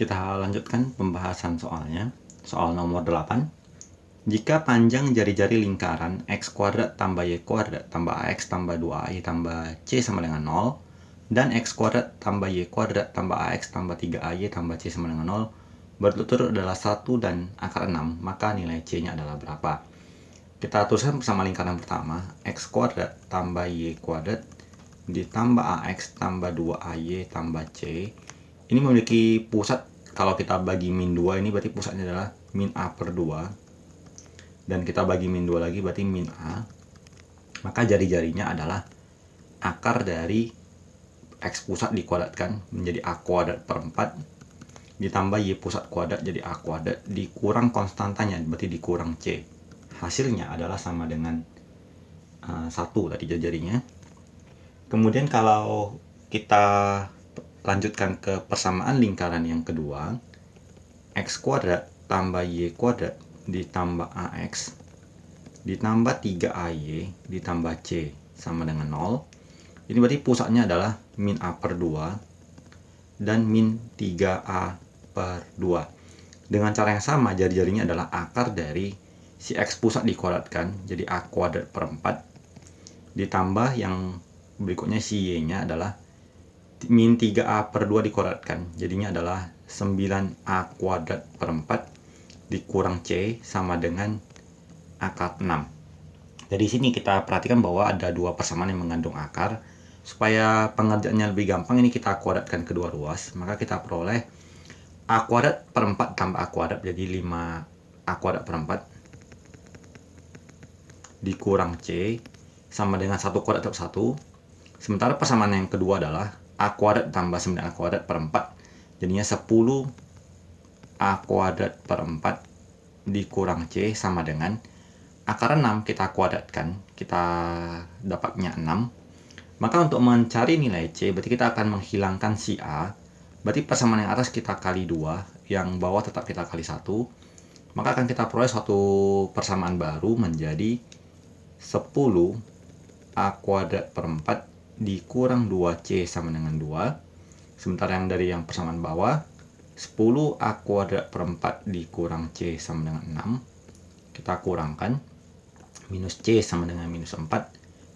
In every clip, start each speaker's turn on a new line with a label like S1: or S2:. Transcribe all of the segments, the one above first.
S1: Kita lanjutkan pembahasan soalnya. Soal nomor 8. Jika panjang jari-jari lingkaran x kuadrat tambah y kuadrat tambah ax tambah 2ay tambah c sama dengan 0, dan x kuadrat tambah y kuadrat tambah ax tambah 3ay tambah c sama dengan 0 berturut-turut adalah 1 dan akar 6, maka nilai c-nya adalah berapa? Kita tuliskan bersama lingkaran pertama, x kuadrat tambah y kuadrat ditambah ax tambah 2ay tambah c. Ini memiliki pusat, kalau kita bagi min 2 ini berarti pusatnya adalah min a per 2. Dan kita bagi min 2 lagi berarti min a. Maka jari-jarinya adalah akar dari x pusat dikuadratkan menjadi a kuadrat per 4 ditambah y pusat kuadrat jadi a kuadrat dikurang konstantanya berarti dikurang c. Hasilnya adalah sama dengan 1 tadi jari-jarinya. Kemudian kalau kita lanjutkan ke persamaan lingkaran yang kedua, x kuadrat tambah y kuadrat ditambah ax ditambah 3ay ditambah c sama dengan 0. Ini berarti pusatnya adalah min a per 2 dan min 3a per 2. Dengan cara yang sama, jari-jarinya adalah akar dari si x pusat dikuadratkan jadi a kuadrat per 4 ditambah yang berikutnya si y-nya adalah min 3a per 2 dikuadratkan, jadinya adalah 9a kuadrat per 4 dikurang c sama dengan akar 6. Dari sini kita perhatikan bahwa ada dua persamaan yang mengandung akar. Supaya pengerjaannya lebih gampang, ini kita kuadratkan kedua ruas, maka kita peroleh a kuadrat per 4 tambah a kuadrat jadi 5a kuadrat per 4 dikurang c sama dengan 1 kuadrat per 1. Sementara persamaan yang kedua adalah a kuadrat tambah 9a kuadrat per 4 jadinya 10a kuadrat per 4 dikurang c sama dengan akar 6 kita kuadratkan, kita dapatnya 6. Maka untuk mencari nilai c berarti kita akan menghilangkan si a, berarti persamaan yang atas kita kali 2, yang bawah tetap kita kali 1. Maka akan kita peroleh suatu persamaan baru menjadi 10a kuadrat per 4 dikurang 2c sama dengan 2. Sementara yang dari yang persamaan bawah 10a kuadrat per 4 dikurang c sama dengan 6. Kita kurangkan, minus c sama dengan minus 4,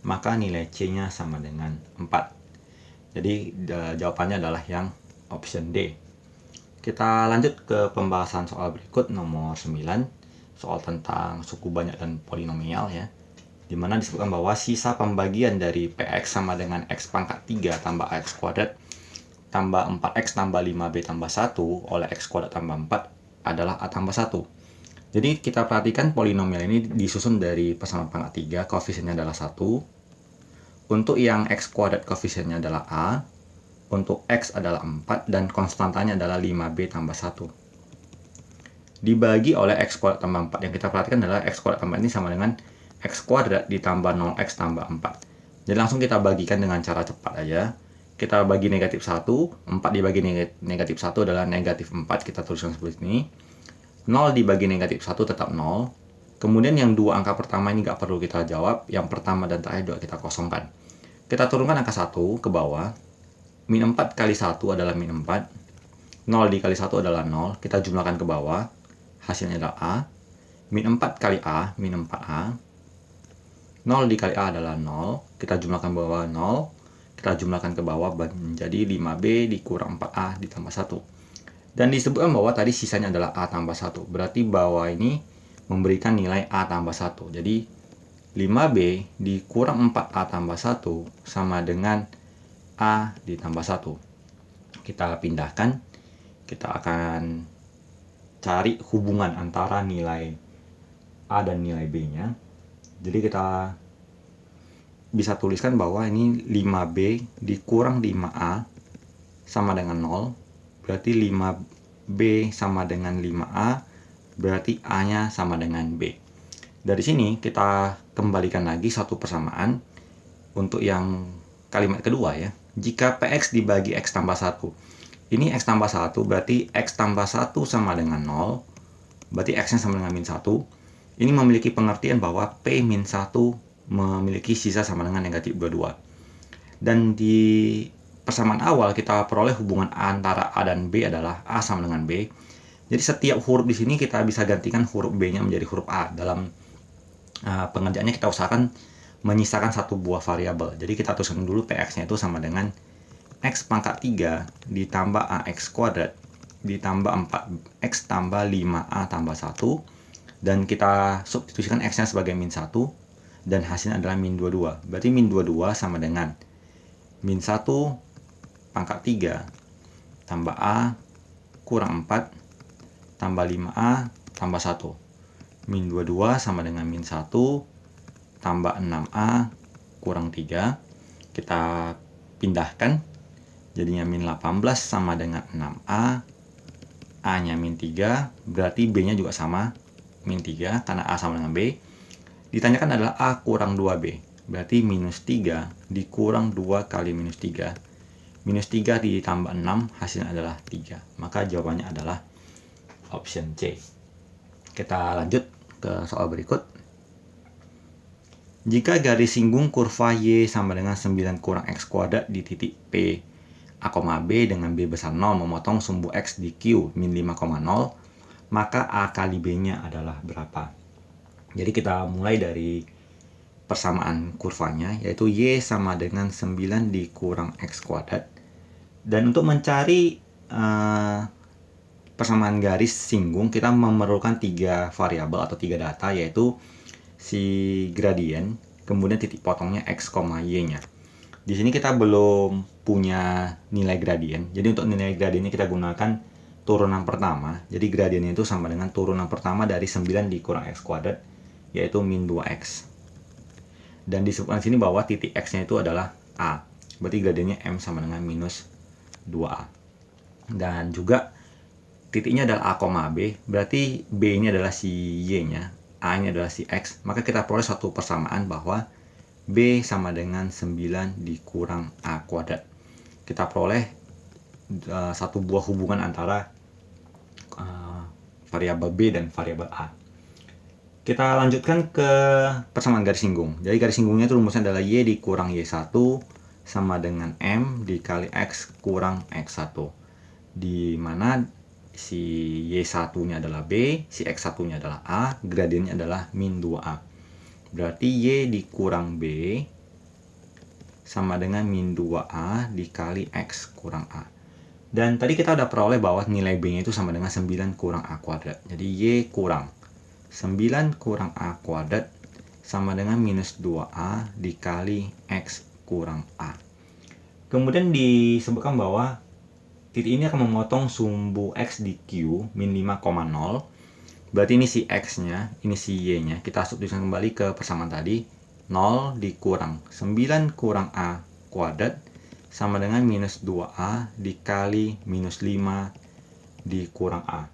S1: maka nilai c-nya sama dengan 4. Jadi jawabannya adalah yang option D. Kita lanjut ke pembahasan soal berikut nomor 9, soal tentang suku banyak dan polinomial ya. Dimana disebutkan bahwa sisa pembagian dari px sama dengan x pangkat 3 tambah ax kuadrat tambah 4x tambah 5b tambah 1 oleh x kuadrat tambah 4 adalah a tambah 1. Jadi kita perhatikan polinomial ini disusun dari persamaan pangkat 3, koefisiennya adalah 1. Untuk yang x kuadrat koefisiennya adalah a, untuk x adalah 4 dan konstantanya adalah 5b tambah 1. Dibagi oleh x kuadrat tambah 4, yang kita perhatikan adalah x kuadrat tambah ini sama dengan x kuadrat ditambah 0x tambah 4. Jadi langsung kita bagikan dengan cara cepat aja. Kita bagi negatif 1, 4 dibagi negatif 1 adalah negatif 4, kita tuliskan seperti ini. 0 dibagi negatif 1 tetap 0. Kemudian yang dua angka pertama ini nggak perlu kita jawab, yang pertama dan terakhir juga kita kosongkan. Kita turunkan angka 1 ke bawah. Min 4 kali 1 adalah min 4. 0 dikali 1 adalah 0, kita jumlahkan ke bawah. Hasilnya adalah a. Min 4 kali a, min 4a. 0 dikali a adalah 0, kita jumlahkan ke bawah 0, kita jumlahkan ke bawah menjadi 5b dikurang 4a ditambah 1. Dan disebutkan bahwa tadi sisanya adalah a tambah 1, berarti bawah ini memberikan nilai a tambah 1. Jadi 5b dikurang 4a tambah 1 sama dengan a ditambah 1. Kita pindahkan, kita akan cari hubungan antara nilai a dan nilai b nya. Jadi kita bisa tuliskan bahwa ini 5b dikurang 5a sama dengan 0. Berarti 5b sama dengan 5a, berarti a-nya sama dengan b. Dari sini kita kembalikan lagi satu persamaan untuk yang kalimat kedua ya. Jika px dibagi x tambah 1. Ini x tambah 1 berarti x tambah 1 sama dengan 0. Berarti x-nya sama dengan min 1. Ini memiliki pengertian bahwa P -1 memiliki sisa sama dengan negatif 22. Dan di persamaan awal kita peroleh hubungan antara A dan B adalah A sama dengan B. Jadi setiap huruf di sini kita bisa gantikan huruf B-nya menjadi huruf A. Dalam pengerjaannya kita usahakan menyisakan satu buah variabel. Jadi kita tuliskan dulu PX-nya itu sama dengan X pangkat 3 ditambah AX kuadrat ditambah 4X tambah 5A tambah 1. Dan kita substitusikan X-nya sebagai min 1. Dan hasilnya adalah min 22. Berarti min 22 sama dengan min 1 pangkat 3 tambah A kurang 4 tambah 5A tambah 1. Min 22 sama dengan min 1 tambah 6A kurang 3. Kita pindahkan. Jadinya min 18 sama dengan 6A. A-nya min 3. Berarti B-nya juga sama. Min 3 karena A sama dengan B. Ditanyakan adalah A kurang 2B. Berarti minus 3 dikurang 2 kali minus 3. Minus 3 ditambah 6 hasilnya adalah 3. Maka jawabannya adalah option C. Kita lanjut ke soal berikut. Jika garis singgung kurva Y sama dengan 9 kurang X kuadrat di titik P A, B dengan B besar 0 memotong sumbu X di Q min 5,0, maka A kali B-nya adalah berapa? Jadi kita mulai dari persamaan kurvanya, yaitu Y sama dengan 9 dikurang X kuadrat. Dan untuk mencari persamaan garis singgung, kita memerlukan 3 variabel atau 3 data, yaitu si gradien, kemudian titik potongnya X, Y-nya. Di sini kita belum punya nilai gradien. Jadi untuk nilai gradiennya kita gunakan turunan pertama. Jadi gradiennya itu sama dengan turunan pertama dari 9 dikurang X kuadrat, yaitu min 2X. Dan disebutkan sini bahwa titik X-nya itu adalah A. Berarti gradiennya M sama dengan minus 2A. Dan juga titiknya adalah A, B. Berarti B ini adalah si Y-nya. A ini adalah si X, maka kita peroleh suatu persamaan bahwa B sama dengan 9 dikurang A kuadrat. Kita peroleh satu buah hubungan antara variabel B dan variabel A. Kita lanjutkan ke persamaan garis singgung. Jadi garis singgungnya itu rumusnya adalah Y dikurang Y1 sama dengan M dikali X kurang X1. Di mana si Y1-nya adalah B, si X1-nya adalah A, gradiennya adalah min 2A. Berarti Y dikurang B sama dengan min 2A dikali X kurang A. Dan tadi kita udah peroleh bahwa nilai B-nya itu sama dengan 9 kurang A kuadrat. Jadi Y kurang 9 kurang A kuadrat sama dengan minus 2A dikali X kurang A. Kemudian disebutkan bahwa titik ini akan memotong sumbu X di Q min 5,0. Berarti ini si X-nya, ini si Y-nya. Kita substitusikan kembali ke persamaan tadi. 0 dikurang 9 kurang A kuadrat sama dengan minus 2A dikali minus 5 dikurang A.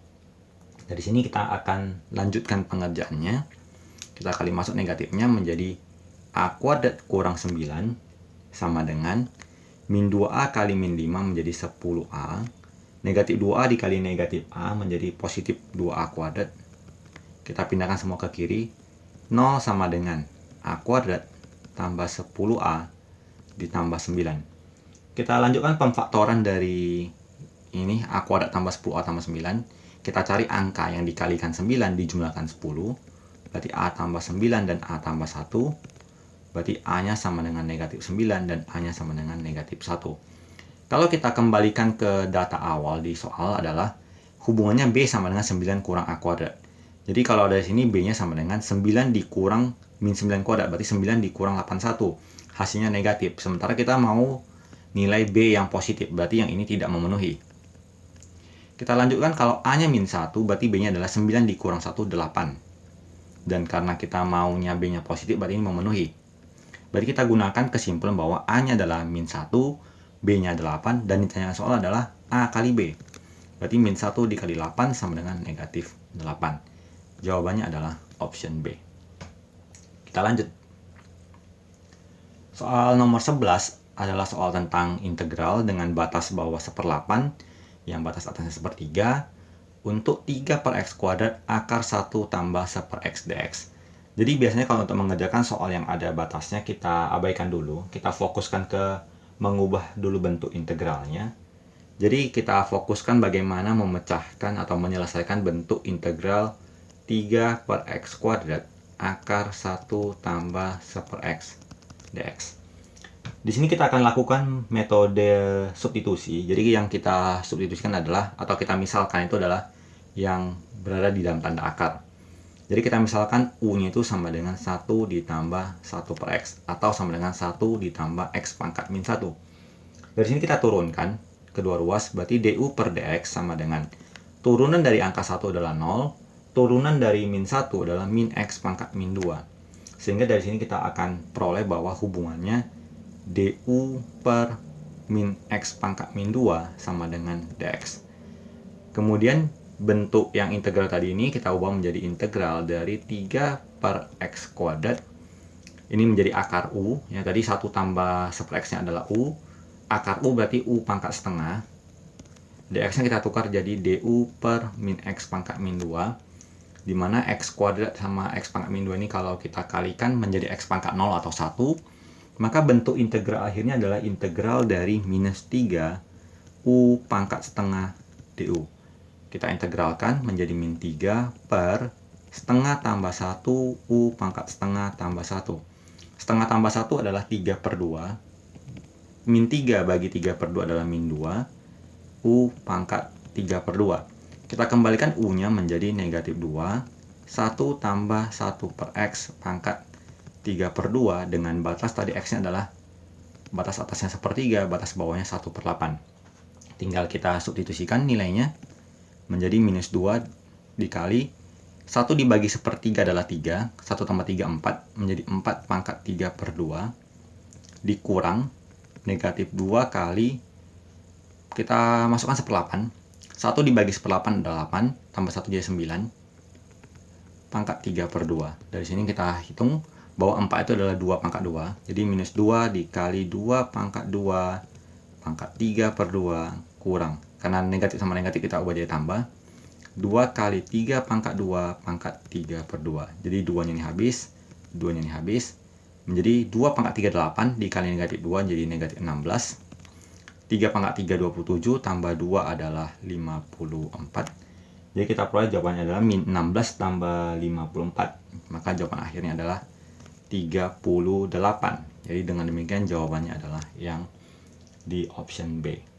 S1: Dari sini kita akan lanjutkan pengerjaannya. Kita kali masuk negatifnya menjadi A kuadrat kurang 9 sama dengan min 2A kali min 5 menjadi 10A. Negatif 2A dikali negatif A menjadi positif 2A kuadrat. Kita pindahkan semua ke kiri. 0 sama dengan A kuadrat tambah 10A ditambah 9. Kita lanjutkan pemfaktoran dari ini A kuadrat tambah 10A tambah 9. Kita cari angka yang dikalikan 9 dijumlahkan 10. Berarti A tambah 9 dan A tambah 1. Berarti A-nya sama dengan negatif 9 dan A-nya sama dengan negatif 1. Kalau kita kembalikan ke data awal di soal adalah hubungannya B sama dengan 9 kurang A kuadrat. Jadi kalau dari sini B-nya sama dengan 9 dikurang min 9 kuadrat. Berarti 9 dikurang 81. Hasilnya negatif. Sementara kita mau nilai B yang positif. Berarti yang ini tidak memenuhi. Kita lanjutkan kalau A-nya min 1. Berarti B-nya adalah 9 dikurang 1, 8. Dan karena kita maunya B-nya positif, berarti ini memenuhi. Berarti kita gunakan kesimpulan bahwa A-nya adalah min 1, B-nya 8, dan ditanya soal adalah A kali B. Berarti min 1 dikali 8 sama dengan negatif 8. Jawabannya adalah option B. Kita lanjut. Soal nomor 11 adalah soal tentang integral dengan batas bawah 1/8, yang batas atasnya 1/3, untuk 3 per X kuadrat akar 1 tambah 1/X dx. Jadi biasanya kalau untuk mengerjakan soal yang ada batasnya kita abaikan dulu, kita fokuskan ke mengubah dulu bentuk integralnya. Jadi kita fokuskan bagaimana memecahkan atau menyelesaikan bentuk integral 3 per X kuadrat akar 1 tambah 1 per X dx. Di sini kita akan lakukan metode substitusi. Jadi yang kita substitusikan adalah, atau kita misalkan itu adalah yang berada di dalam tanda akar. Jadi kita misalkan U-nya itu sama dengan 1 ditambah 1 per X, atau sama dengan 1 ditambah X pangkat min 1. Dari sini kita turunkan kedua ruas, berarti du per dx sama dengan turunan dari angka 1 adalah 0, turunan dari min 1 adalah min x pangkat min 2. Sehingga dari sini kita akan peroleh bahwa hubungannya du per min x pangkat min 2 sama dengan dx. Kemudian bentuk yang integral tadi ini kita ubah menjadi integral dari 3 per x kuadrat. Ini menjadi akar u, ya tadi 1 tambah 1 per x-nya adalah u. Akar u berarti u pangkat setengah. dx-nya kita tukar jadi du per min x pangkat min 2. Dimana x kuadrat sama x pangkat min 2 ini kalau kita kalikan menjadi x pangkat 0 atau 1. Maka bentuk integral akhirnya adalah integral dari minus 3 u pangkat setengah du. Kita integralkan menjadi min 3 per setengah tambah 1 u pangkat setengah tambah 1. Setengah tambah 1 adalah 3 per 2. Min 3 bagi 3 per 2 adalah min 2. U pangkat 3 per 2. Kita kembalikan U-nya menjadi negatif 2. 1 tambah 1 per X pangkat 3 per 2 dengan batas tadi X-nya adalah batas atasnya sepertiga, batas bawahnya 1 per 8. Tinggal kita substitusikan nilainya menjadi minus 2 dikali 1 dibagi sepertiga adalah 3. 1 tambah 3 4 menjadi 4 pangkat 3 per 2 dikurang negatif 2 kali kita masukkan 1/8. 1 dibagi 1/8 adalah 8, tambah 1 jadi 9 pangkat 3 per 2. Dari sini kita hitung bahwa 4 itu adalah 2 pangkat 2. Jadi minus 2 dikali 2 pangkat 2 pangkat 3 per 2 kurang. Karena negatif sama negatif kita ubah jadi tambah. 2 kali 3 pangkat 2 pangkat 3 per 2. Jadi 2-nya ini habis, 2-nya ini habis. Menjadi 2 pangkat 3 8 dikali negatif 2 jadi negatif 16. 3 pangkat 3 27 tambah 2 adalah 54. Jadi kita peroleh jawabannya adalah min 16 tambah 54. Maka jawaban akhirnya adalah 38. Jadi dengan demikian jawabannya adalah yang di option B.